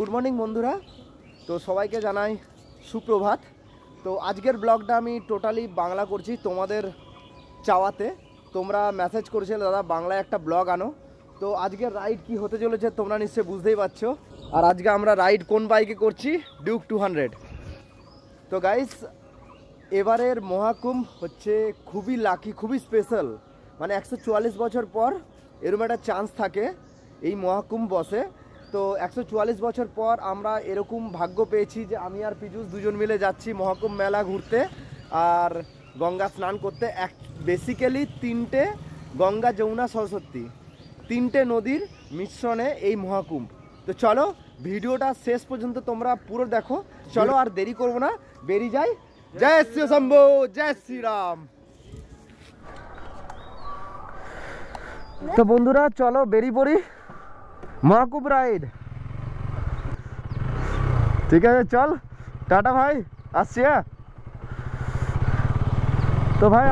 Good morning বন্ধুরা। তো সবাইকে জানাই সুপ্রভাত। তো আজকের ব্লগটা আমি টোটালি বাংলা করছি তোমাদের চাওয়াতে। তোমরা মেসেজ করেছিলে দাদা বাংলায় একটা ব্লগ আনো। তো আজকের রাইড কি হতে চলেছে তোমরা নিশ্চয়ই বুঝতেই পারছো। আর আজকে আমরা রাইড কোন বাইকে করছি? ডিউক 200। তো গাইস, এবারের মহাকুম্ভ হচ্ছে খুবই লাকি, খুবই স্পেশাল। মানে 144 বছর পর এরকম একটা চান্স থাকে এই মহাকুম্ভ বসে। তো 144 বছর পর আমরা এরকম ভাগ্য পেয়েছি যে আমি আর পীযূষ দুজন মিলে যাচ্ছি মহাকুম্ভ মেলা ঘুরতে আর গঙ্গা স্নান করতে। বেসিক্যালি তিনটে গঙ্গা, যমুনা, সরস্বতী, তিনটে নদীর মিশ্রণে এই মহাকুম্ভ। তো চলো ভিডিওটা শেষ পর্যন্ত তোমরা পুরো দেখো। চলো আর দেরি করবো না, বেরিয়ে যাই। জয় শ্রী শম্ভু, জয় শ্রীরাম। তো বন্ধুরা চলো বেরিয়ে পড়ি মহাকুম্ভ রাইড। ঠিক আছে চল, টাটা ভাই, আসছি। তো ভাই,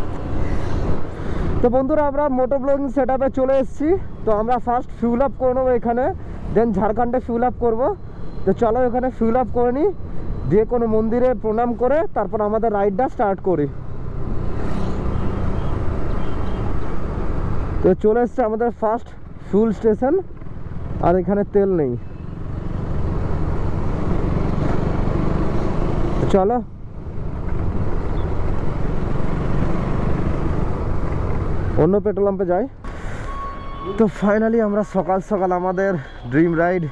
তো বন্ধুরা আমরা মোটো ব্লগিং সেট আপে চলে এসেছি। তো আমরা ফার্স্ট ফিউল আপ করে নেবো এখানে, দেন ঝাড়খণ্ডে ফিউল আপ করবো। তো চলো এখানে ফিউল আপ করে নিই, দিয়ে কোনো মন্দিরে প্রণাম করে তারপর আমাদের রাইডটা স্টার্ট করি। তো চলে এসছে আমাদের ফার্স্ট ফুয়েল স্টেশন, আর এখানে তেল নেই। চলো অন্য পেট্রোল পাম্পে যাই। তো ফাইনালি আমরা সকাল সকাল আমাদের ড্রিম রাইড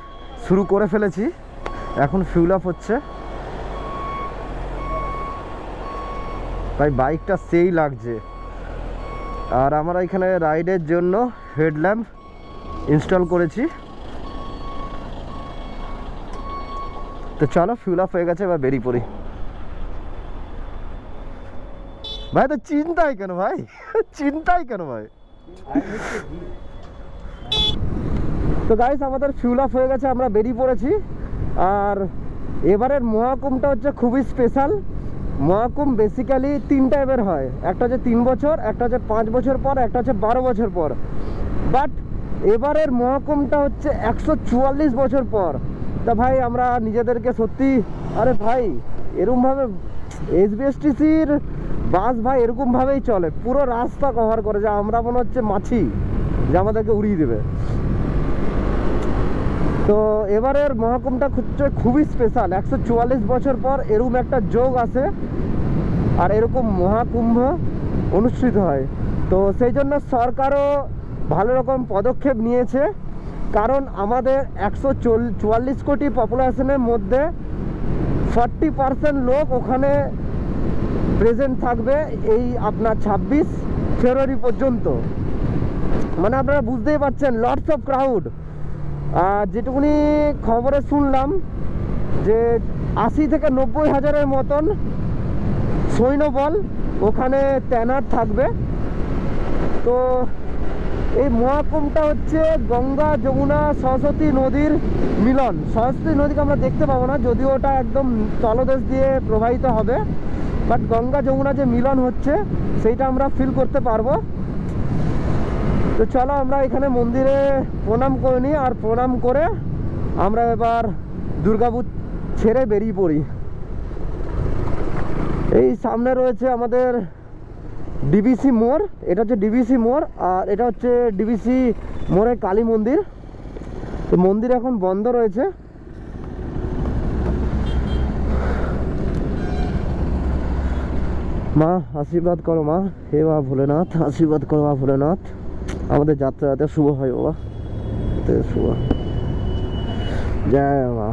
শুরু করে ফেলেছি। এখন ফিউল আপ হচ্ছে। ভাই বাইকটা সেই লাগছে। আর আমরা এখানে রাইডের জন্য হেডল্যাম্প ইনস্টল করেছি। তো চলো ফিউল আপ হয়ে গেছে, এবার বেরিয়ে পড়ি। ভাই তো চিন্তাই কেন ভাই, চিন্তাই কেন ভাই। তো গাইস আমাদের ফিউল আপ হয়ে গেছে, আমরা বেরিয়ে পড়েছি। আর এবারের মহাকুম্ভটা হচ্ছে খুবই স্পেশাল। মহাকুম্ভ বেসিক্যালি তিন টাইপের হয়, একটা হচ্ছে 3 বছর, একটা হচ্ছে 5 বছর পর, একটা হচ্ছে 12 বছর পর। বাট এবারের মহাকুম্ভটা হচ্ছে 144 বছর পর। তা ভাই আমরা নিজেদেরকে সত্যি, আরে ভাই এরকমভাবে এসবিএসটিসির বাস ভাই এরকমভাবেই চলে, পুরো রাস্তা কভার করে, যে আমরা মনে হচ্ছে মাছি যে আমাদেরকে উড়িয়ে দেবে। তো এবারের মহাকুম্ভটা হচ্ছে খুবই স্পেশাল। 144 বছর পর এরকম একটা যোগ আছে আর এরকম মহাকুম্ভ অনুষ্ঠিত হয়। তো সেই জন্য সরকারও ভালো রকম পদক্ষেপ নিয়েছে, কারণ আমাদের 144 কোটি পপুলেশনের মধ্যে 40% লোক ওখানে প্রেজেন্ট থাকবে এই আপনার 26 ফেব্রুয়ারি পর্যন্ত। মানে আপনারা বুঝতেই পারছেন, লটস অফ ক্রাউড। আর যেটুকুনি খবরে শুনলাম যে 80 থেকে 90 হাজারের মতন সৈন্যবল ওখানে তৈনাত থাকবে। তো এই মহাকুম্ভটা হচ্ছে গঙ্গা, যমুনা, সরস্বতী নদীর মিলন। সরস্বতী নদীকে আমরা দেখতে পাবো না, যদিও ওটা একদম তলদেশ দিয়ে প্রবাহিত হবে, বাট গঙ্গা যমুনা যে মিলন হচ্ছে সেইটা আমরা ফিল করতে পারবো। তো চলো আমরা এখানে মন্দিরে প্রণাম করে নিই, আর প্রণাম করে আমরা এবার দুর্গাপুর ছেড়ে বেরিয়ে পড়ি। এই সামনে রয়েছে আমাদের ডিবিসি মোড়, এটা হচ্ছে ডিবিসি মোড়, আর এটা হচ্ছে ডিবিসি মোড়ের কালী মন্দির। তো মন্দির এখন বন্ধ রয়েছে। মা আশীর্বাদ করো, মা হে মা ভোলেনাথ, আশীর্বাদ করো মা ভোলেনাথ, আমাদের যাত্রা যাতে শুভ হয় বাবা, শুভ। জয় মা।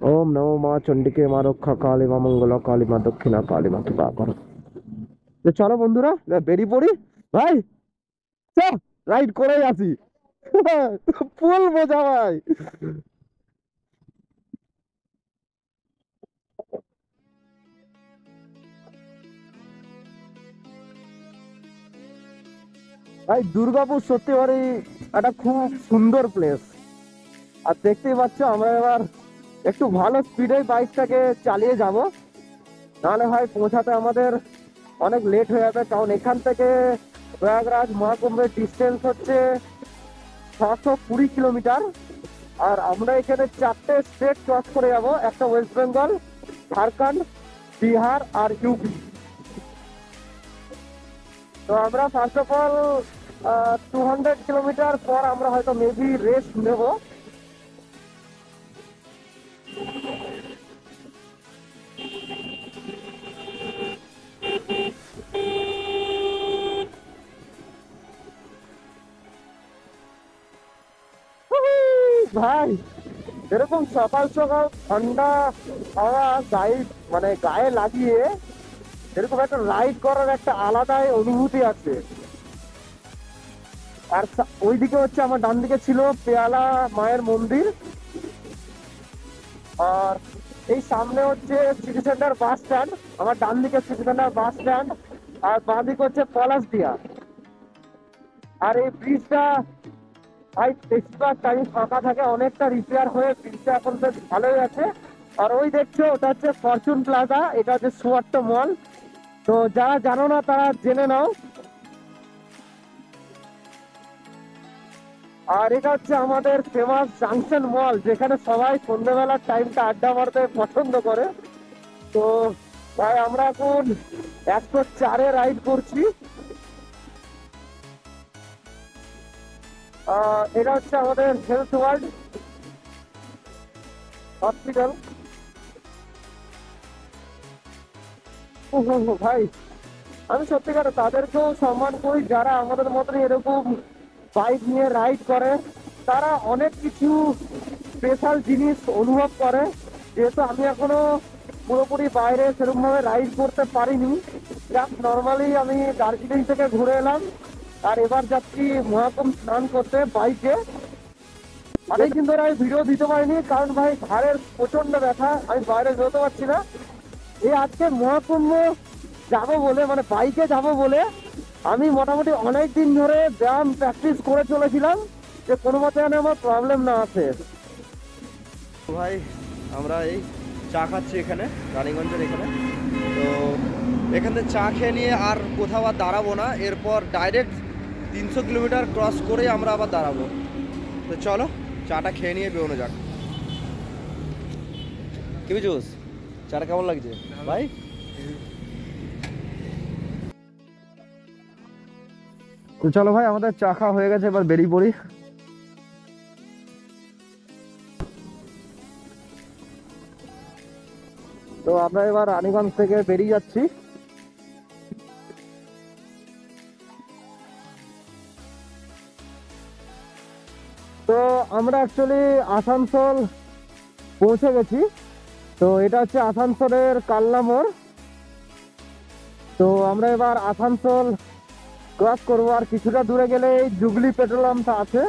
ওম নমো মা চণ্ডিকে, মা রক্ষা কালী, মা মঙ্গলা কালী, মা দক্ষিণা কালী, মা কৃপা করো। তো চলো বন্ধুরা বেরিয়ে পড়ি। ভাই চল রাইড করেই আসি, ফুল মজা ভাই। ভাই দুর্গাপুর সত্যি ভারী একটা খুব সুন্দর প্লেস। আর দেখতেই পাচ্ছ আমরা এবার একটু ভালো স্পিডে বাইকটাকে চালিয়ে যাব, নাহলে ভাই পৌঁছাতে আমাদের অনেক লেট হয়ে যাবে। কারণ এখান থেকে প্রয়াগরাজ মহাকুম্ভের ডিস্টেন্স হচ্ছে 620 কিলোমিটার। আর আমরা এখানে 4টে স্টেট ক্রস করে যাব, একটা ওয়েস্ট বেঙ্গল, ঝাড়খণ্ড, বিহার আর ইউপি। তো আমরা ফার্স্ট অফ অল 200 কিলোমিটার পর আমরা হয়তো মেবি রেস্ট নেব। ভাই এরকম সকাল সকাল ঠান্ডা হাওয়া গায়ে মানে গায়ে লাগিয়ে এরকম একটা রাইড করার একটা আলাদাই অনুভূতি আছে। আর ওইদিকে হচ্ছে আমার ডান দিকে ছিল পেয়ালা মায়ের মন্দির, আর এই সামনে হচ্ছে সিটি সেন্টার বাস স্ট্যান্ড, আমার ডান দিকে সিটি সেন্টার বাস স্ট্যান্ড, আর বাঁ দিকে হচ্ছে পলাশদিয়া। আর এই ব্রিজটা ভাই বেশিরভাগ টাইম ফাঁকা থাকে, অনেকটা রিপেয়ার হয়ে ব্রিজটা এখন বেশ ভালোই আছে। আর ওই দেখছো ওটা হচ্ছে ফরচুন প্লাজা, এটা হচ্ছে সুয়াট্ট মল। তো যারা জানো না তারা জেনে নাও। আর এটা হচ্ছে আমাদের ফেমাস জাংশন মল, যেখানে সবাই সন্ধ্যেবেলার টাইমটা আড্ডা মারতে পছন্দ করে। তো ভাই আমরা এখন 104-এ রাইড করছি। এটা হচ্ছে আমাদের হেলথ ওয়ার্ল্ড হসপিটাল। ভাই আমি সত্যিকার তাদেরকেও সম্মান করি যারা আমাদের মতন এরকম বাইক নিয়ে রাইড করে। তারা অনেক কিছু স্পেশাল জিনিস অনুভব করে, যেহেতু আমি এখনো পুরোপুরি বাইরে সেরকম ভাবে রাইড করতে পারিনি। জাস্ট নর্মালি আমি দার্জিলিং থেকে ঘুরে এলাম, আর এবার যাচ্ছি মহাকুম্ভ স্নান করতে বাইকে। অনেকদিন ধরে আমি ভিডিও দিতে পারিনি, কারণ ভাই ঘাড়ের প্রচন্ড ব্যথা, আমি বাইরে যেতে পারছি না। এই আজকে মহাকুম্ভ যাবো বলে, মানে বাইকে যাবো বলে আমি মোটামুটি অনেক দিন ধরে ব্যায়াম প্র্যাকটিস করে চলেছিলাম, যে কোনো মতে যেন আমার প্রবলেম না আসে। ভাই আমরা এই চা খাচ্ছি এখানে রানীগঞ্জের এখানে। তো এখান থেকে চা খেয়ে নিয়ে আর কোথাও আর দাঁড়াবো না, এরপর ডাইরেক্ট 300 কিলোমিটার ক্রস করেই আমরা আবার দাঁড়াবো। তো চলো চাটা খেয়ে নিয়ে বেরোনো যাক। কি বুঝুস চাটা কেমন লাগছে ভাই? তো চলো ভাই আমাদের চা খাওয়া হয়ে গেছে, এবার বেরিয়ে পড়ি। তো আমরা এবার রানীগঞ্জ থেকে বেরিয়ে যাচ্ছি। তো আমরা অ্যাকচুয়ালি আসানসোল পৌঁছে গেছি। তো এটা হচ্ছে আসানসোলের কালনা মোড়। তো আমরা এবার আসানসোল ক্রস করবো, আর কিছুটা দূরে গেলে এই জুগলি পেট্রোল পাম্পটা আছে।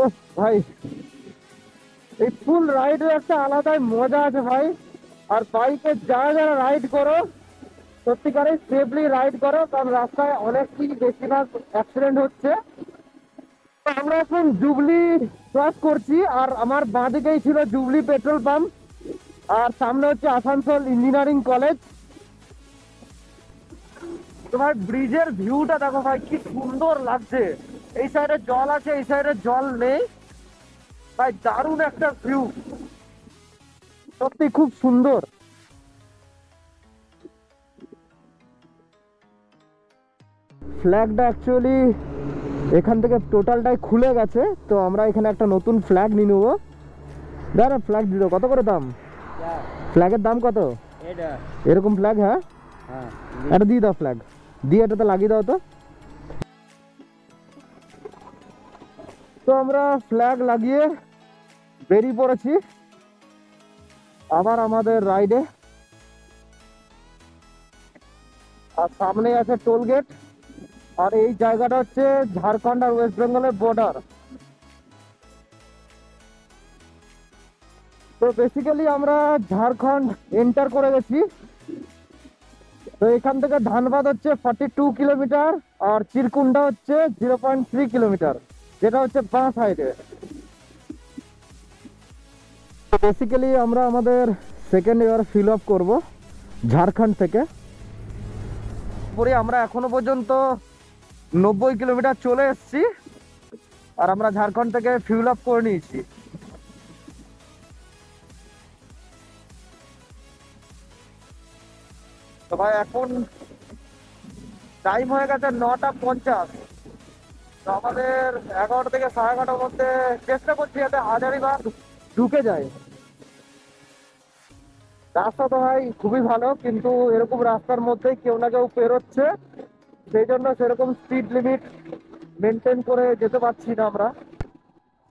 ও ভাই এই ফুল রাইডের একটা আলাদাই মজা আছে ভাই। আর বাইকে যারা যারা রাইড করো সত্যিকারে সেফলি রাইড করো, কারণ রাস্তায় অনেক কি বেশিরভাগ অ্যাক্সিডেন্ট হচ্ছে। তো আমরা এখন জুবলি ক্রস করছি, আর আমার বাঁ দিকেই ছিল জুবলি পেট্রোল পাম্প, আর সামনে হচ্ছে আসানসোল ইঞ্জিনিয়ারিং কলেজ। তো ভাই ব্রিজের ভিউটা দেখো ভাই, কি সুন্দর লাগছে। এই সাইডে জল আছে, এই সাইডে জল নেই ভাই, দারুণ একটা ভিউ, সত্যি খুব সুন্দর। ফ্ল্যাগটা অ্যাকচুয়ালি এখান থেকে টোটালটাই খুলে গেছে, তো আমরা এখানে একটা নতুন ফ্ল্যাগ নিয়ে নেবো। দাঁড়া ফ্ল্যাগ দিল, কত করে দাম? ফ্ল্যাগের দাম কত এরকম ফ্ল্যাগ? হ্যাঁ এটা দিয়ে দাও, ফ্ল্যাগ দিয়ে এটাতে লাগিয়ে দাও। তো আমরা ফ্ল্যাগ লাগিয়ে বেরিয়ে পড়েছি আবার আমাদের রাইডে। আর সামনে আছে টোল গেট, আর এই জায়গাটা হচ্ছে ঝাড়খণ্ড আর ওয়েস্ট বেঙ্গলের বর্ডার। তো বেসিক্যালি আমরা ঝাড়খণ্ড এন্টার করে গেছি। তো এখান থেকে ধানবাদ হচ্ছে 42 কিলোমিটার, আর চিরকুন্ডা হচ্ছে 0.3 কিলোমিটার, যেটা হচ্ছে বাঁ সাইডে। বেসিক্যালি আমরা আমাদের সেকেন্ড ইয়ার ফিল আপ করবো ঝাড়খণ্ড থেকে। পরে আমরা এখনো পর্যন্ত 90 কিলোমিটার চলে এসেছি, আর আমরা ঝাড়খণ্ড থেকে ফিউল আপ করে নিয়েছি। তো ভাই এখন টাইম হয়ে গেছে 9:50। তো আমাদের 11 থেকে 11:30 মধ্যে চেষ্টা করছি যাতে হাজারিবাগ ঢুকে যায়। রাস্তা তো ভাই খুবই ভালো, কিন্তু এরকম রাস্তার মধ্যে কেউ না কেউ পেরোচ্ছে, সেই জন্য সেরকম স্পিড লিমিট মেনটেন করে যেতে পারছি না আমরা।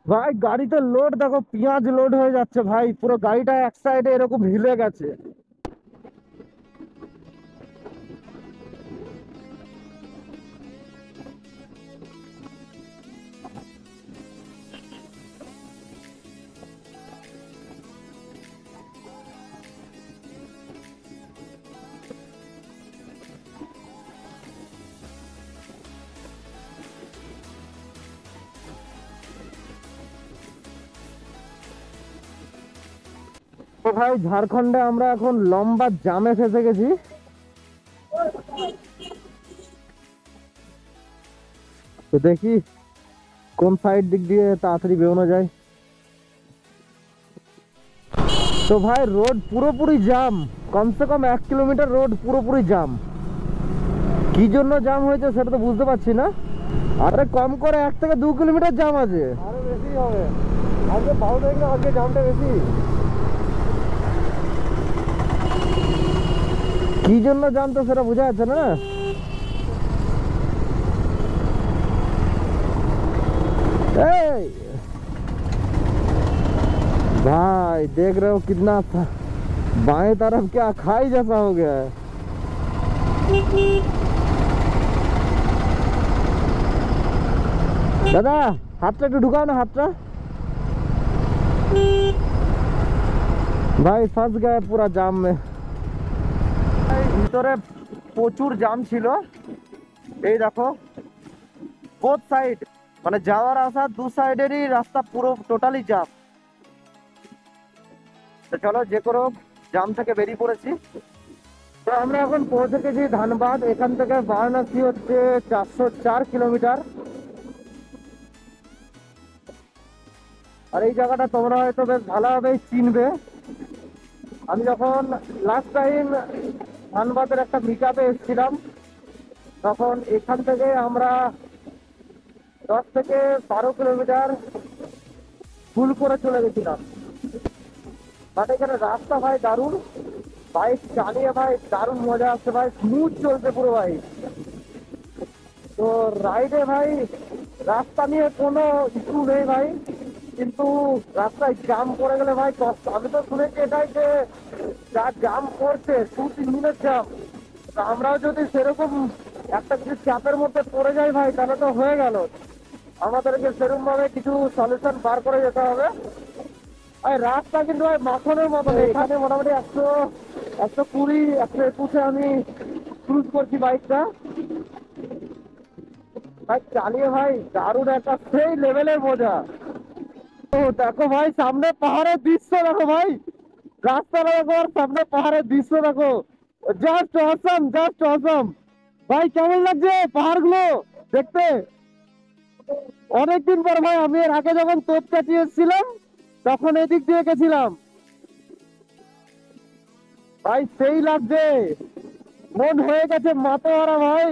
ভাই গাড়িতে লোড দেখো, পেঁয়াজ লোড হয়ে যাচ্ছে ভাই, পুরো গাড়িটা এক সাইডে এরকম হিলে গেছে। তো ভাই ঝাড়খণ্ডে আমরা এখন লম্বা জামে ফেসে গেছি। তো দেখি কোন সাইড দিক দিয়ে তাড়াতাড়ি বেরোনো যায়। তো ভাই রোড পুরোপুরি জাম, কমসে কম 1 কিলোমিটার রোড পুরোপুরি জাম। কি জন্য জাম হয়েছে সেটা তো বুঝতে পারছি না। আরে কম করে 1 থেকে 2 কিলোমিটার জাম আছে। আরে বেশি হবে, আজকে ভালো দেখলে আজকে জামটা বেশি। কি জন্য জাম তো সেটা বোঝা যাচ্ছে না। ए, भाई देख रहे हो कितना बाएं तरफ क्या खाई जैसा हो गया है। दादा हाथটা একটু ঢুকাও না, हाथটা भाई फंस गए पूरा जाम में। ভিতরে প্রচুর জাম ছিল, এই দেখো বোথ সাইড, মানে যাওয়ার আসা দু সাইডেরই রাস্তা পুরো টোটালি জাম। তো চলো যে কোনো জাম থেকে বেরিয়ে পড়েছি। তো আমরা এখন পৌঁছে গেছি ধানবাদ। এখান থেকে বারাণসী হচ্ছে 404 কিলোমিটার। আর এই জায়গাটা তোমরা হয়তো বেশ ভালোভাবেই চিনবে। আমি যখন লাস্ট টাইম ধানবাদের একটা মিটআপে এসেছিলাম, তখন এখান থেকে আমরা 10 থেকে 12 কিলোমিটার ফুল করে চলে গেছিলাম। বাট এখানে রাস্তা ভাই দারুণ, বাইক চালিয়ে ভাই দারুণ মজা আসছে ভাই, স্মুথ চলছে পুরো বাইক। তো রাইডে ভাই রাস্তা নিয়ে কোনো ইস্যু নেই ভাই, কিন্তু রাস্তায় জাম পড়ে গেলে ভাই কষ্ট। আমি তো শুনেছি এটাই যে যা জাম পড়ছে 2-3 দিনের জাম, আমরাও যদি সেরকম একটা কিছু চাপের মধ্যে পড়ে যাই ভাই, তাহলে তো হয়ে গেল। আমাদেরকে সেরকম ভাবে কিছু সলিউশন বার করে যেতে হবে। আর রাস্তা কিন্তু ভাই মাখনের মতো, এখানে মোটামুটি 120, 121 আমি ক্রুজ করছি বাইকটা। বাইক চালিয়ে ভাই দারুণ একটা সেই লেভেলের মজা। তো দেখো ভাই সামনে পাহাড়ের দৃশ্য দেখো ভাই, রাস্তাটা দেখো আর সামনে পাহাড়ের দৃশ্য দেখো, জাস্ট অসাম, জাস্ট অসাম। ভাই কেমন লাগছে পাহাড়গুলো দেখতে? অনেকদিন পর ভাই, আমি এর আগে যখন তোপকাঠি এসেছিলাম তখন এদিক দিয়ে গেছিলাম ভাই, সেই লাগছে, মন হয়ে গেছে মাতোয়ারা ভাই।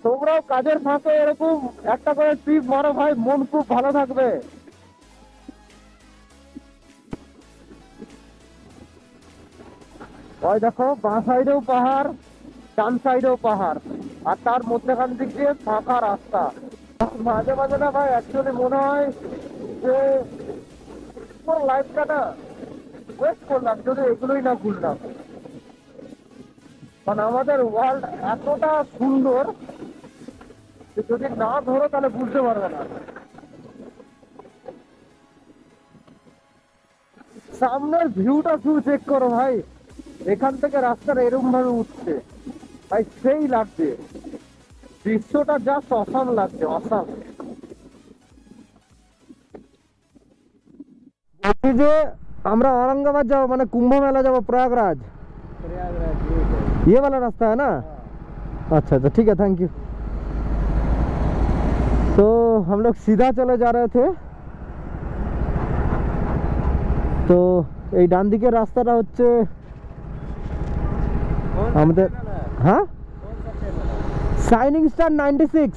তোমরাও কাজের ফাঁকে এরকম একটা করে ট্রিপ মারো ভাই, মন খুব ভালো থাকবে। ওই দেখো বাঁ সাইডেও পাহাড়, ডান সাইডেও পাহাড়, আর তার মধ্যেখান দিক দিয়ে ফাঁকা রাস্তা। মাঝে মাঝে না ভাই অ্যাকচুয়ালি মনে হয় যে লাইফটা না ওয়েস্ট করলাম যদি এগুলোই না ঘুরলাম। মানে আমাদের ওয়ার্ল্ড এতটা সুন্দর যে যদি না ধরো তাহলে বুঝতে পারবে না। সামনের ভিউটা শুধু চেক করো ভাই, এখান থেকে রাস্তাটা এরকম ভাবে উঠছে ভাই, সেই লাগছে, দৃশ্যটা জাস্ট অসাম লাগছে, অসাম। বলছি যে আমরা औरंगाबाद যাবো, মানে कुंभ मेला যাবো, प्रयागराज। ये वाला रास्ता है ना? अच्छा अच्छा ठीक है, थैंक यू। तो हम लोग सीधा चले जा रहे थे, তো এই ডান দিকের রাস্তাটা হচ্ছে আমাদের, হ্যাঁ শাইনিং স্টার 96।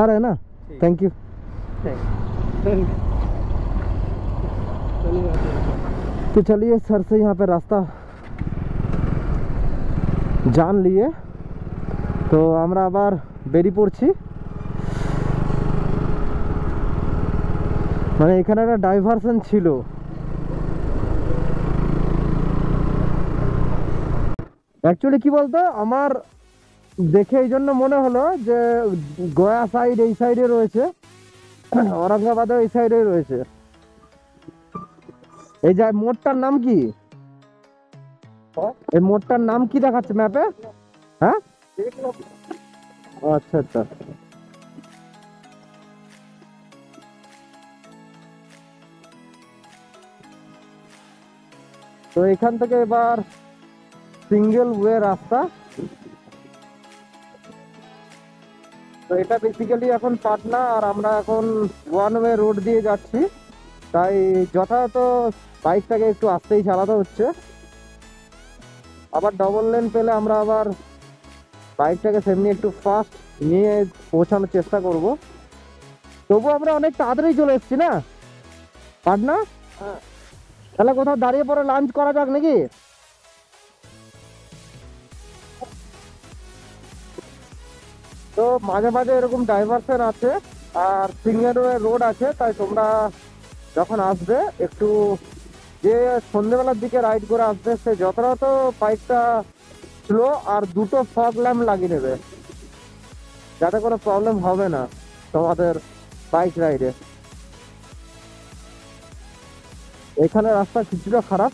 आ रहा है ना, थैंक यू। तो चलिए सर से यहाँ पे रास्ता जान लिए, तो আমরা আবার বেরিয়ে পড়ছি। মানে এখানে একটা ডাইভারশন ছিল, অ্যাকচুয়ালি কি বলতো আমার দেখে এই জন্য মনে হলো যে গয়া সাইড এই সাইডে রয়েছে, औरंगाबादও এই সাইডে রয়েছে। এই যে মোড়টার নাম কি, এই মোড়টার নাম কি দেখাচ্ছে ম্যাপে? হ্যাঁ আচ্ছা আচ্ছা, তো এখান থেকে এবার সিঙ্গেল ওয়ে রাস্তা। তো এটা বেসিক্যালি এখন পাটনা, আর আমরা এখন ওয়ান ওয়ে রোড দিয়ে যাচ্ছি, তাই যথাযথ বাইকটাকে একটু আস্তেই চালাতে হচ্ছে। আবার ডবল লেন পেলে আমরা আবার বাইকটাকে সেমনি একটু ফাস্ট নিয়ে পৌঁছানোর চেষ্টা করব। তবু আমরা অনেক তাড়াতাড়ি চলে এসেছি না পাটনা। তাহলে কোথাও দাঁড়িয়ে পরে লাঞ্চ করা যাক নাকি? তো মাঝে মাঝে এরকম ডাইভারশন আছে আর সিঙ্গেল ওয়ে রোড আছে, তাই তোমরা যখন আসবে একটু যে সন্ধ্যেবেলার দিকে রাইড করে আসবে সে যথাযথ বাইকটা স্লো আর দুটো ফগ ল্যাম্প লাগিয়ে নেবে, যাতে কোনো প্রবলেম হবে না তোমাদের বাইক রাইডে। এখানে রাস্তা কিছুটা খারাপ,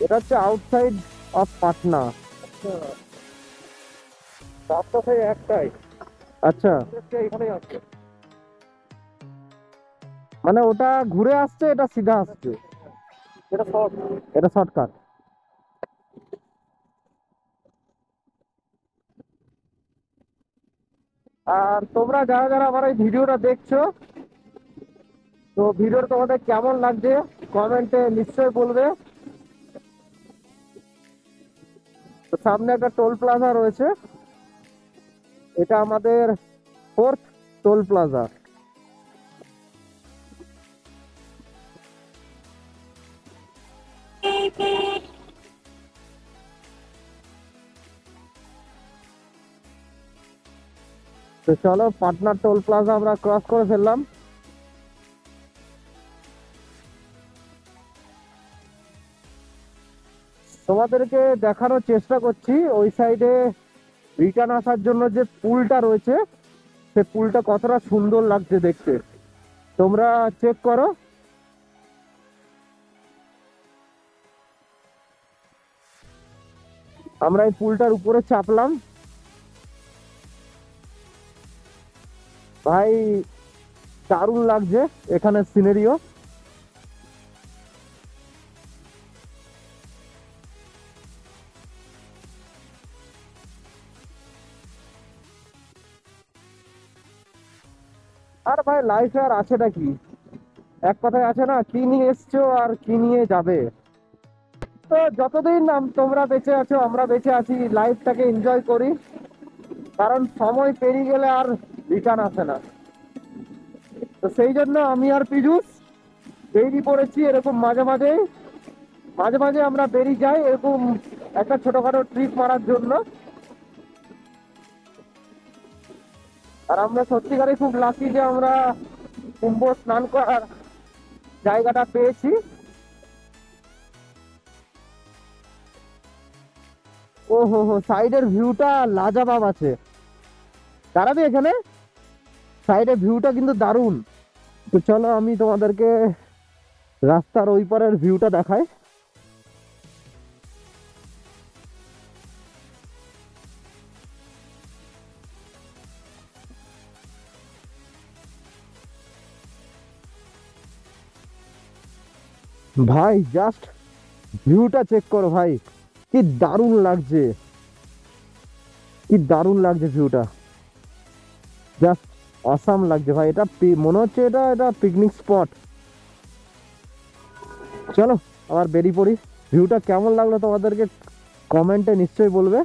এটা হচ্ছে আউটসাইড অফ পাটনা। রাস্তা সেই একটাই, আচ্ছা এখানেই আসছে, মানে ওটা ঘুরে আসছে, এটা সিধা আসছে, এটা শর্টকাট। আর তোমরা যারা যারা আমার এই ভিডিওটা দেখছো, তো ভিডিওটা তোমাদের কেমন লাগছে কমেন্টে নিশ্চয়ই বলবে। তো সামনে একটা টোল প্লাজা রয়েছে, এটা আমাদের 4th টোল প্লাজা। তো চলো পাটনা টোল প্লাজা আমরা ক্রস করে ফেললাম। তোমাদেরকে দেখানোর চেষ্টা করছি ওই সাইডে রিটার্ন আসার জন্য যে পুলটা রয়েছে, সে পুলটা কতটা সুন্দর লাগছে দেখতে, তোমরা চেক করো। আমরা এই পুলটার উপরে চাপলাম, ভাই দারুণ লাগছে এখানে সিনারিও। আর ভাই লাইফে আর আছেটা কি, এক কথায় আছে না, কি নিয়ে এসছো আর কি নিয়ে যাবে। তো যতদিন তোমরা বেঁচে আছো আমরা বেঁচে আছি, লাইফটাকে এনজয় করি, কারণ সময় পেরিয়ে গেলে আর রিটার্ন আসে না। তো সেই জন্য আমি আর পীযূষ বেরিয়ে পড়েছি এরকম মাঝে মাঝে মাঝে মাঝে আমরা বেরিয়ে যাই এরকম একটা ছোটখাটো ট্রিপ মারার জন্য। আর আমরা সত্যিকারে খুব লাকি যে আমরা কুম্ভ স্নান করার জায়গাটা পেয়েছি। ও হো হো, সাইডের ভিউটা লাজবাব আছে, দাঁড়াবি এখানে, সাইডের ভিউটা কিন্তু দারুণ। তো চলো আমি তোমাদেরকে রাস্তার ওই পারের ভিউটা দেখাই। ভাই জাস্ট ভিউটা চেক করো ভাই, কি দারুণ লাগছে, কি দারুণ লাগছে ভিউটা, জাস্ট অসাম লাগছে ভাই। এটা মনে হচ্ছে এটা এটা পিকনিক স্পট। চলো আবার বেরিয়ে পড়ি। ভিউটা কেমন লাগলো তোমাদেরকে কমেন্টে নিশ্চয়ই বলবে।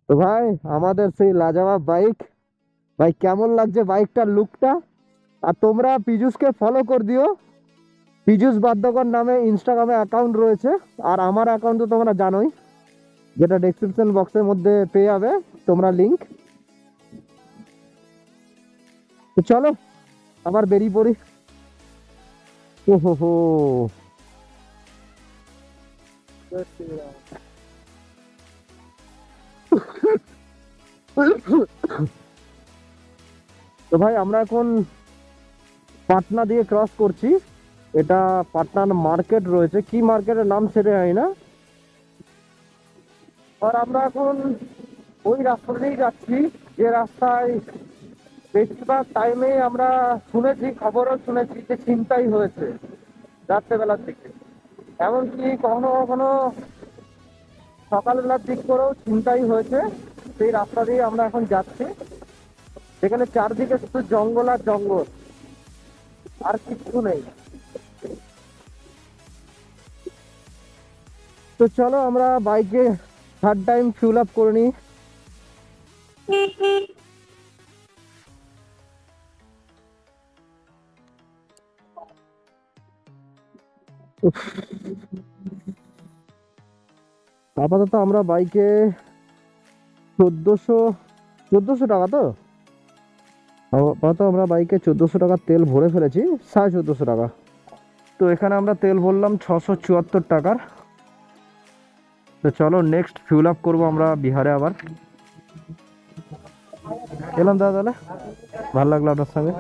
তো ভাই আমাদের সেই লাজবাব বাইক, ভাই কেমন লাগছে বাইকটার লুকটা। আর তোমরা পীযুষকে ফলো করে দিও, পীযুষ বাদ্যকর নামে ইনস্টাগ্রামে অ্যাকাউন্ট রয়েছে। আর আমার অ্যাকাউন্ট তো তোমরা জানোই, যেটা ডেসক্রিপশন বক্সের মধ্যে পেয়ে যাবে তোমরা লিংক। তো চলো আবার বেরিয়ে পড়ি। ও হো হো, তো ভাই আমরা এখন পাটনা দিয়ে ক্রস করছি। এটা পাটনার মার্কেট রয়েছে, কি মার্কেটের নাম সেটা জানি না। আর আমরা এখন ওই রাস্তা দিয়েই যাচ্ছি যে রাস্তায় বেশিরভাগ টাইমে আমরা শুনেছি, খবরও শুনেছি যে ছিনতাই হয়েছে রাত্রেবেলার দিকে। এমনকি কখনো কখনো সকালবেলার দিক করেও ছিনতাই হয়েছে। সেই রাস্তা দিয়ে আমরা এখন যাচ্ছি, যেখানে চারদিকে শুধু জঙ্গল আর জঙ্গল, আর কিছু নেই। তো চলো আমরা বাইকে থার্ড টাইম ফিউল আপ করে নিই। আপাতত আমরা বাইকে 1400 টাকা, তো আপাতত আমরা বাইকে 1400 টাকার তেল ভরে ফেলেছি, 1450 টাকা। তো এখানে আমরা তেল ভরলাম 674 টাকার। তো চলো নেক্সট ফিউল আপ করবো আমরা বিহারে আবার। এলাম দাদা, তাহলে ভালো লাগলো আপনার সঙ্গে।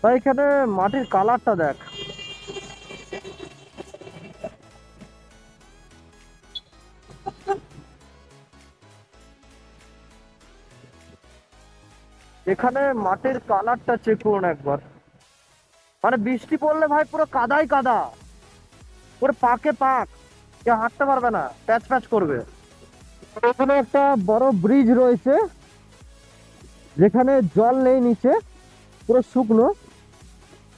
ভাই এখানে মাটির কালারটা দেখ, এখানে মাটির কালারটা চেক করুন একবার। মানে বৃষ্টি পড়লে ভাই পুরো কাদাই কাদা, পুরো পাকে পাক, কেউ হাঁটতে পারবে না, প্যাচ প্যাচ করবে। এখানে একটা বড় ব্রিজ রয়েছে যেখানে জল নেই নিচে, পুরো শুকনো।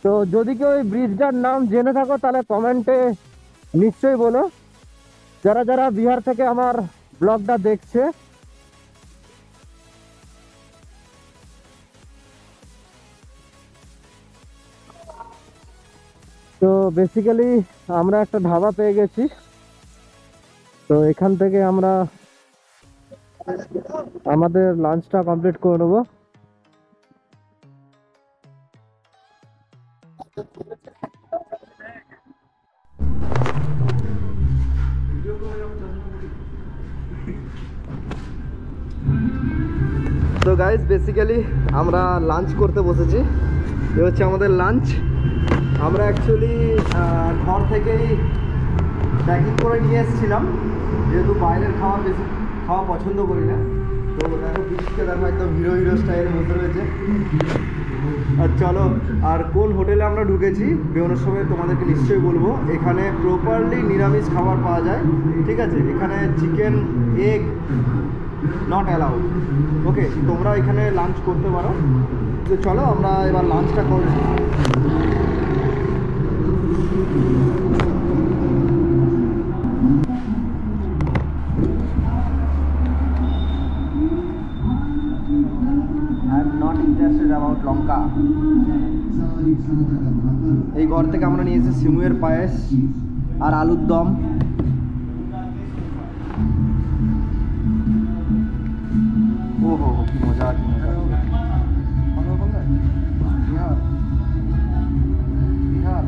তো যদি কেউ এই ব্রিজটার নাম জেনে থাকো তাহলে কমেন্টে নিশ্চয়ই বলো, যারা যারা বিহার থেকে আমার ব্লগটা দেখছে। তো বেসিক্যালি আমরা একটা ধাবা পেয়ে গেছি, তো এখান থেকে আমরা আমাদের লাঞ্চটা কমপ্লিট করে নেবো। তো গাইস বেসিক্যালি আমরা লাঞ্চ করতে বসেছি, এ হচ্ছে আমাদের লাঞ্চ। আমরা অ্যাকচুয়ালি ঘর থেকেই প্যাকিং করে নিয়ে এসেছিলাম, যেহেতু বাইরের খাওয়া পছন্দ করি না। তো দেখো বৃষ্টিকে দেখো একদম হিরো হিরো স্টাইলের মধ্যে রয়েছে। আর চলো, আর কোন হোটেলে আমরা ঢুকেছি বেরোনোর সময় তোমাদেরকে নিশ্চয়ই বলবো। এখানে প্রপারলি নিরামিষ খাবার পাওয়া যায়, ঠিক আছে। এখানে চিকেন, এগ নট অ্যালাউড। ওকে, তোমরা এখানে লাঞ্চ করতে পারো। তো চলো আমরা এবার লাঞ্চটা করছি। লঙ্কা, এই ঘর থেকে আমরা নিয়েছি সিমুয়ের পায়েস আর আলুর দম। ও হো, কি মজা, কি মজা। বিহার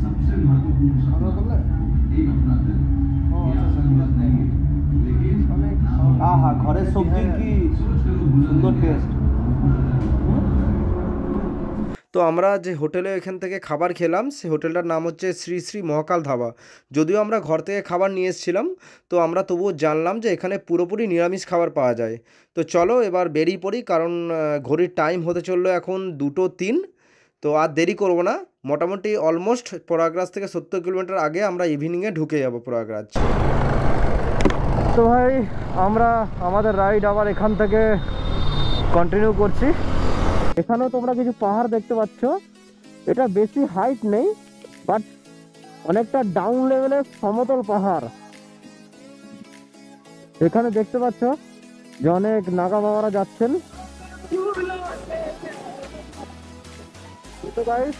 सबसे महत्वपूर्ण তো আমরা যে হোটেলে এখান থেকে খাবার খেলাম সেই হোটেলটার নাম হচ্ছে শ্রী শ্রী মহাকাল ধাবা। যদিও আমরা ঘর থেকে খাবার নিয়ে এসেছিলাম, তো আমরা তবুও জানলাম যে এখানে পুরোপুরি নিরামিষ খাবার পাওয়া যায়। তো চলো এবার বেরিয়ে পড়ি, কারণ ঘড়ির টাইম হতে চললো এখন 2:03। তো আর দেরি করব না, মোটামুটি অলমোস্ট প্রয়াগরাজ থেকে 70 কিলোমিটার আগে আমরা ইভিনিংয়ে ঢুকে যাব প্রয়াগরাজ। তো ভাই আমরা আমাদের রাইড আবার এখান থেকে কন্টিনিউ করছি। এখানেও তোমরা কিছু পাহাড় দেখতে পাচ্ছ, এটা বেশি হাইট নেই বাট অনেকটা ডাউন লেভেলের সমতল পাহাড়। এখানে দেখতে পাচ্ছ যে অনেক নাগা বাবারা যাচ্ছেন। তো গাইস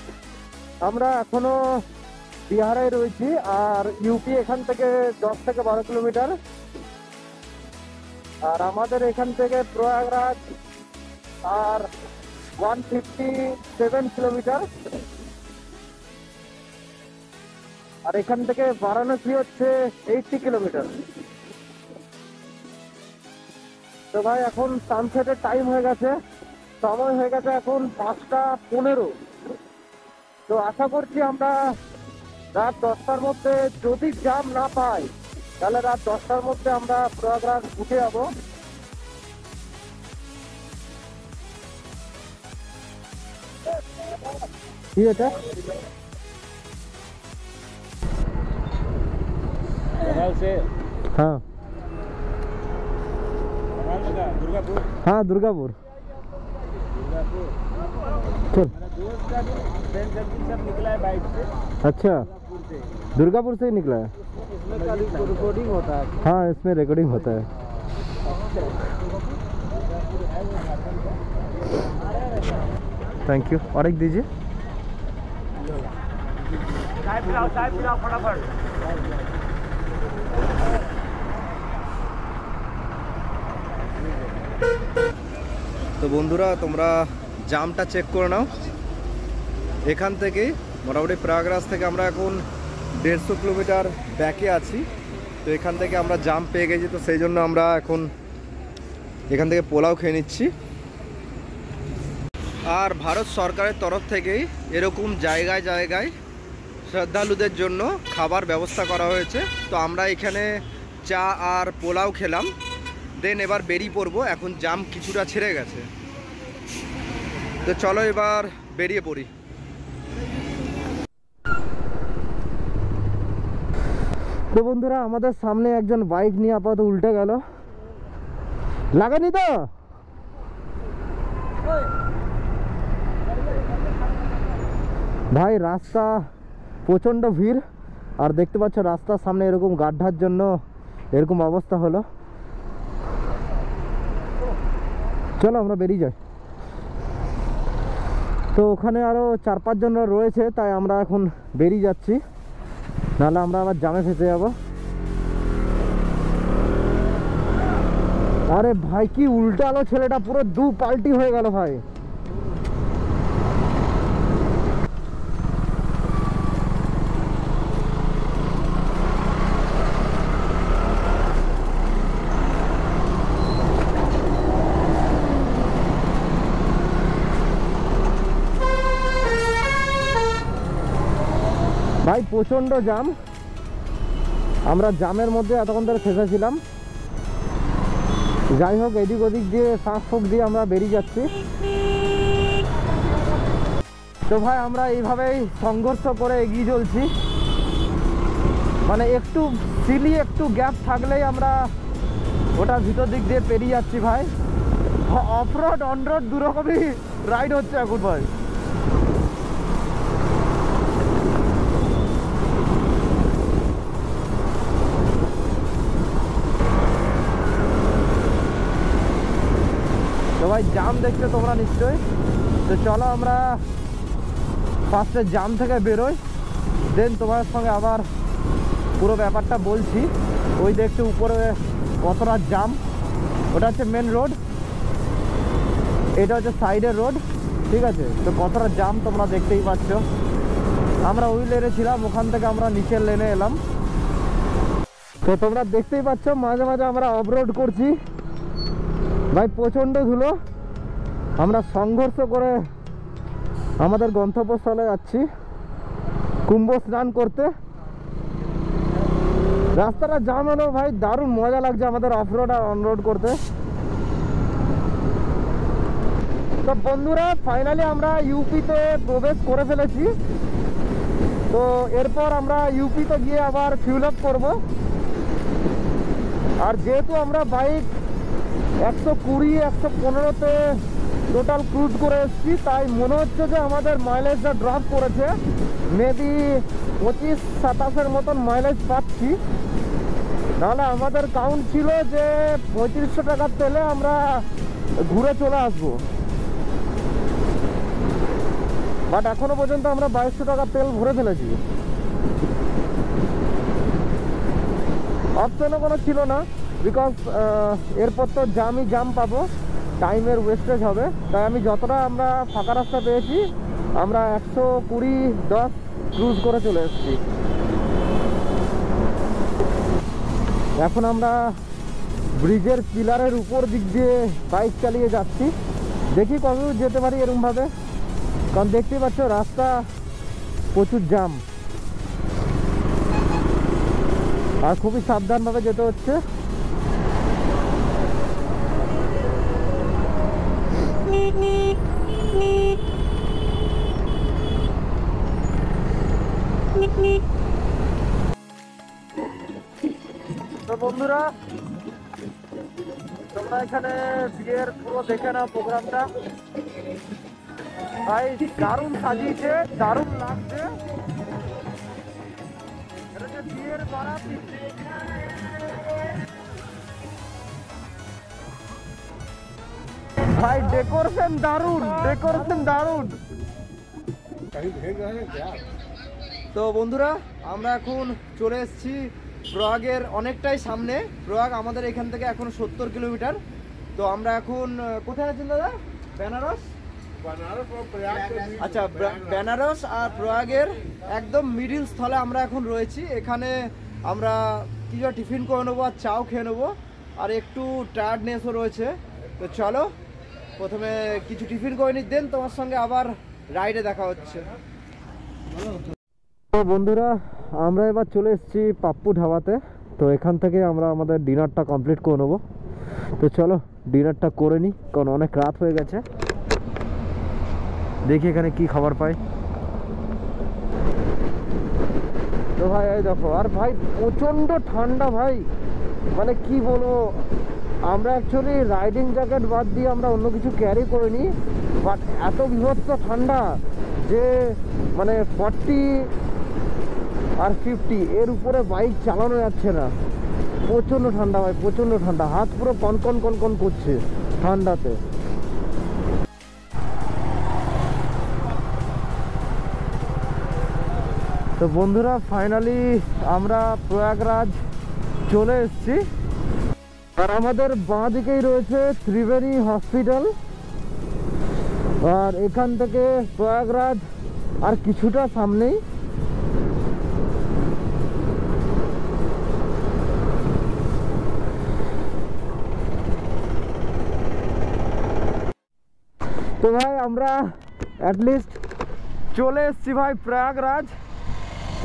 আমরা এখনো বিহারে রয়েছি, আর ইউপি এখান থেকে 10 থেকে 12 কিলোমিটার, আর আমাদের এখান থেকে প্রয়াগরাজ আর 157 কিলোমিটার, আর এখান থেকে বারাণসী হচ্ছে 80 কিলোমিটার। তো ভাই এখন সানসেটের টাইম হয়ে গেছে, সময় হয়ে গেছে এখন 5:15। তো আশা করছি আমরা রাত 10টার মধ্যে, যদি জ্যাম না পাই তাহলে রাত 10টার মধ্যে আমরা প্রয়াগরাজ উঠে যাবো। কি এটা? हाँ हाँ दुर्गापुर। चल अच्छा, दुर्गापुर से ही निकला है। रिकॉर्डिंग होता है। हाँ इसमें रिकॉर्डिंग होता है। Thank you. और एक दीजिए। चाय पिलाओ फटाफट। তো বন্ধুরা তোমরা জামটা চেক করে নাও। এখান থেকে মোটামুটি প্রয়াগরাজ থেকে আমরা এখন 150 কিলোমিটার ব্যাকে আছি। তো এখান থেকে আমরা জাম পেয়ে গেছি, তো সেই জন্য আমরা এখন এখান থেকে পোলাও খেয়ে নিচ্ছি। আর ভারত সরকারের তরফ থেকেই এরকম জায়গায় জায়গায় শ্রদ্ধালুদের জন্য খাবার ব্যবস্থা করা হয়েছে। তো আমরা এখানে চা আর পোলাও খেলাম, দেন এবার বেরিয়ে পড়বো। এখন জাম কিছুটা ছেড়ে গেছে, তো চলো এবার বেরিয়ে পড়ি। তো বন্ধুরা আমাদের সামনে একজন বাইক নিয়ে আপাতত উল্টে গেল, লাগেনি তো? ভাই রাস্তা প্রচণ্ড ভিড়, আর দেখতে পাচ্ছ রাস্তার সামনে এরকম গাড্ডার জন্য এরকম অবস্থা হলো। চলো আমরা বেরিয়ে যাই। তো ওখানে আরও 4-5 জন রয়েছে, তাই আমরা এখন বেরিয়ে যাচ্ছি, নাহলে আমরা আবার জামে ফেসে যাব। আরে ভাই কি উল্টালো ছেলেটা, পুরো 2 পাল্টি হয়ে গেল ভাই। ভাই প্রচণ্ড জাম, আমরা জামের মধ্যে এতক্ষণ ধরে ফেসেছিলাম। যাই হোক এদিক ওদিক দিয়ে ফাঁক ফোক দিয়ে আমরা বেরিয়ে যাচ্ছি। তো ভাই আমরা এইভাবেই সংঘর্ষ করে এগিয়ে চলছি, মানে একটু সিলি একটু গ্যাপ থাকলেই আমরা ওটার ভিতর দিক দিয়ে পেরিয়ে যাচ্ছি ভাই। অফ রোড অন রোড দুরকমই রাইড হচ্ছে এখন ভাই। তো ভাই জাম দেখছো তোমরা নিশ্চয়ই। তো চলো আমরা ফার্স্টে জাম থেকে বেরোই, দেন তোমার সঙ্গে আবার পুরো ব্যাপারটা বলছি। ওই দেখছো উপরে কতটা জাম, ওটা হচ্ছে মেন রোড, এটা হচ্ছে সাইডের রোড, ঠিক আছে। তো কতটা জাম তোমরা দেখতেই পাচ্ছ। আমরা ওই লেনে ছিলাম, ওখান থেকে আমরা নিচের লেনে এলাম। তো তোমরা দেখতেই পাচ্ছ মাঝে মাঝে আমরা অফরোড করছি ভাই, প্রচণ্ড ধুলো। আমরা সংঘর্ষ করে আমাদের গন্তব্যস্থলে যাচ্ছি কুম্ভ স্নান করতে। রাস্তাটা জাম হলো ভাই, দারুণ মজা লাগছে আমাদের অফ রোড আর অন রোড করতে। তো বন্ধুরা ফাইনালি আমরা ইউপিতে প্রবেশ করে ফেলেছি। তো এরপর আমরা ইউপিতে গিয়ে আবার ফিউল আপ করবো। আর যেহেতু আমরা বাইক 120-115-তে টোটাল ক্রুজ করে এসেছি, তাই মনে হচ্ছে যে আমাদের মাইলেজটা ড্রপ করেছে। মেবি 25-27-এর মতন মাইলেজ পাচ্ছি। নাহলে আমাদের কাউন্ট ছিল যে 3500 টাকার তেলে আমরা ঘুরে চলে আসবো, বাট এখনো পর্যন্ত আমরা 2200 টাকার তেল ভরে ফেলেছি। অপশনও কোনো ছিল না, বিকজ এরপর তো জাম পাবো, টাইমের ওয়েস্টেজ হবে। তাই আমি যতটা আমরা ফাঁকা রাস্তা পেয়েছি আমরা 120-10 ক্রুজ করে চলে এসেছি। এখন আমরা ব্রিজের পিলারের উপর দিক দিয়ে বাইক চালিয়ে যাচ্ছি। দেখি কবে যেতে পারি এরকমভাবে, কারণ দেখতেই পাচ্ছ রাস্তা প্রচুর জাম আর খুবই সাবধানভাবে যেতে হচ্ছে। তো বন্ধুরা তোমরা এখানে বিয়ের পুরো দেখে নাও প্রোগ্রামটা। ভাই দারুণ সাজিয়েছে, দারুণ লাগছে। এটা হচ্ছে বিয়ের বারাত। ভাই ডেকোরেশন দারুণ, ডেকোরেশন দারুণ। তো বন্ধুরা আমরা এখন চলে এসেছি প্রয়াগের অনেকটাই সামনে। প্রয়াগ আমাদের এখান থেকে এখন 70 কিলোমিটার। তো আমরা এখন কোথায় আছেন দাদা? বেনারস। আচ্ছা, বেনারস আর প্রয়াগের একদম মিডিল স্থলে আমরা এখন রয়েছি। এখানে আমরা কিছু টিফিন করে নেবো আর চাও খেয়ে নেবো, আর একটু টায়ার্ডনেসও রয়েছে। তো চলো প্রথমে কিছু টিফিন করে নিই, দেন তোমার সঙ্গে আবার রাইডে দেখা হচ্ছে। তো বন্ধুরা আমরা এবার চলে এসেছি পাপ্পু ধাবাতে। তো এখান থেকে আমরা আমাদের ডিনারটা কমপ্লিট করে নেবো। তো চলো ডিনারটা করে নিই, কারণ অনেক রাত হয়ে গেছে। দেখি এখানে কি খাবার পাই। তো ভাই এই দেখো, আর ভাই প্রচণ্ড ঠান্ডা ভাই, মানে কি বলবো। আমরা অ্যাকচুয়ালি রাইডিং জ্যাকেট বাদ দিয়ে আমরা অন্য কিছু ক্যারি করিনি, বাট এত বিভৎস ঠান্ডা যে মানে 40 আর 50 এর উপরে বাইক চালানো যাচ্ছে না। প্রচণ্ড ঠান্ডা ভাই, প্রচণ্ড ঠান্ডা। হাত পুরো কনকন কনকন করছে ঠান্ডাতে। তো বন্ধুরা ফাইনালি আমরা প্রয়াগরাজ চলে এসেছি। আর আমাদের বাঁ দিকেই রয়েছে ত্রিবেণী হসপিটাল। আর এখান থেকে প্রয়াগরাজ আর কিছুটা সামনেই। তো ভাই আমরা অ্যাটলিস্ট চলে এসেছি ভাই প্রয়াগরাজ।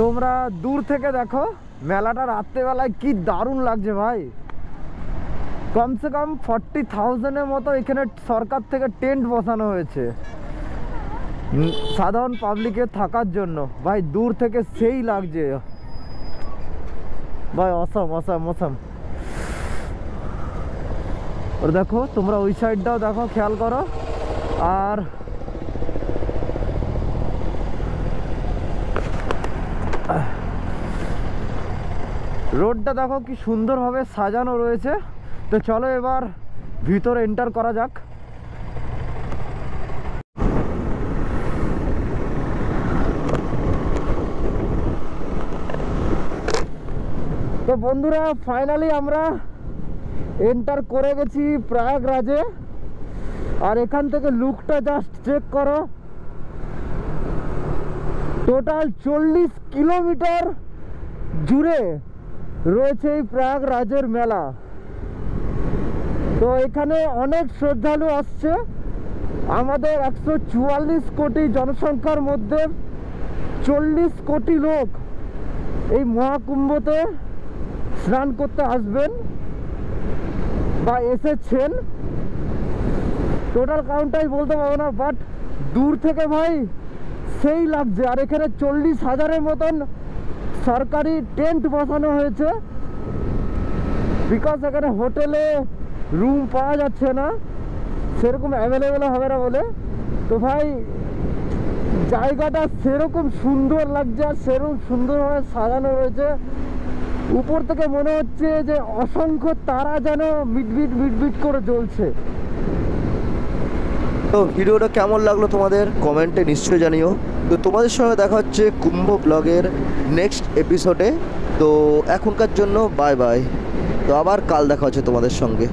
তোমরা দূর থেকে দেখো মেলাটা রাত্রেবেলায় কি দারুণ লাগছে ভাই। কমসে কম 40,000-এর মতো এখানে সরকার থেকে টেন্ট বসানো হয়েছে সাধারণ পাবলিকের থাকার জন্য। ভাই দূর থেকে সেই লাগছে ভাই, অসম অসম অসম। ওর দেখো তোমরা ওই সাইডটাও দেখো, খেয়াল করো। আর রোডটা দেখো কি সুন্দরভাবে সাজানো রয়েছে। তো চলো এবার ভিতরে এন্টার করা যাক। তো বন্ধুরা ফাইনালি আমরা এন্টার করে গেছি প্রয়াগরাজে। আর এখান থেকে লুকটা জাস্ট চেক করো। টোটাল 40 কিলোমিটার জুড়ে রয়েছে এই প্রয়াগরাজের মেলা। তো এখানে অনেক শ্রদ্ধালু আসছে। আমাদের 144 কোটি জনসংখ্যার মধ্যে 40 কোটি লোক এই মহাকুম্ভতে স্নান করতে আসবেন বা এসেছেন। টোটাল কাউন্টটাই বলতে পারবো না, বাট দূর থেকে ভাই সেই লাগছে। আর এখানে 40,000-এর মতন সরকারি টেন্ট বসানো হয়েছে, বিকজ এখানে হোটেলে রুম পাওয়া যাচ্ছে না, সেরকম অ্যাভেলেবেল হবে না বলে। তো ভাই জায়গাটা সেরকম সুন্দর লাগছে, আর সেরকম সুন্দরভাবে সাজানো রয়েছে। উপর থেকে মনে হচ্ছে যে অসংখ্য তারা যেন মিটমিট মিটমিট করে জ্বলছে। তো ভিডিওটা কেমন লাগলো তোমাদের কমেন্টে নিশ্চয়ই জানিও। তো তোমাদের সঙ্গে দেখা হচ্ছে কুম্ভ ব্লগের নেক্সট এপিসোডে। তো এখনকার জন্য বাই বাই। তো আবার কাল দেখা হচ্ছে তোমাদের সঙ্গে।